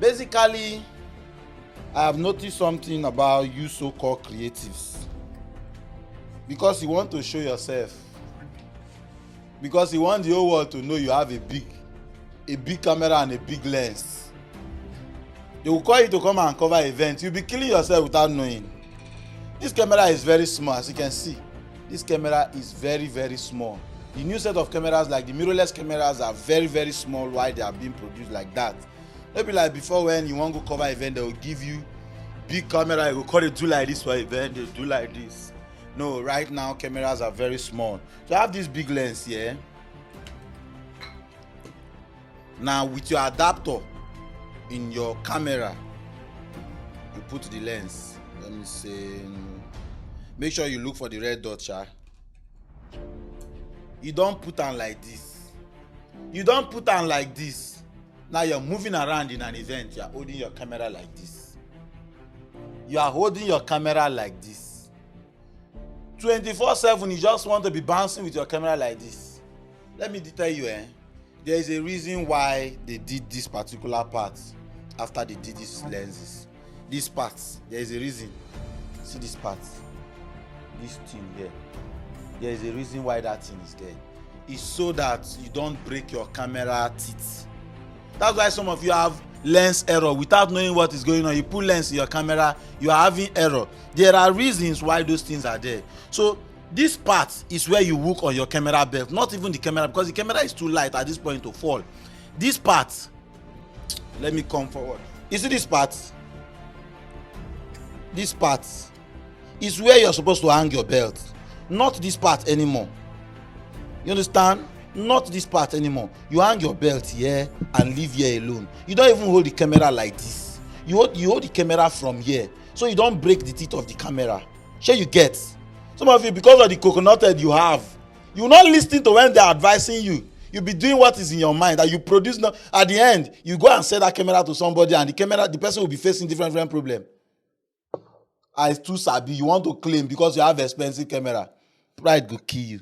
Basically, I have noticed something about you so-called creatives. Because you want to show yourself. Because you want the whole world to know you have a big camera and a big lens. They will call you to come and cover events. You'll be killing yourself without knowing. This camera is very small, as you can see. This camera is very, very small. The new set of cameras, like the mirrorless cameras, are very, very small while they are being produced like that. Maybe like before, when you want to cover event, they will give you big camera. You will call it do like this for event, they do like this. No, right now cameras are very small. So I have this big lens here. Now with your adapter in your camera, you put the lens. Let me say, make sure you look for the red dot, sha. You don't put on like this. You don't put on like this. Now you're moving around in an event. You're holding your camera like this. You are holding your camera like this. 24/7, you just want to be bouncing with your camera like this. Let me tell you, there is a reason why they did this particular part after they did these lenses. These parts, there is a reason. See this part, this thing here. There is a reason why that thing is there. It's so that you don't break your camera teeth. That's why some of you have lens error without knowing what is going on. You put lens in your camera, you are having error. There are reasons why those things are there. So this part is where you hook on your camera belt, not even the camera, because the camera is too light at this point to fall. This part, let me come forward. You see this part? This part is where you're supposed to hang your belt, not this part anymore. You understand? Not this part anymore. You hang your belt here and leave here alone. You don't even hold the camera like this. You hold the camera from here, so you don't break the teeth of the camera. Sure you get? Some of you, because of the coconut head you have, you will not listen to when they are advising you. You'll be doing what is in your mind, that you produce. At the end, you go and sell that camera to somebody, and the person will be facing different problem. I too sabi, you want to claim because you have expensive camera. Pride go kill you.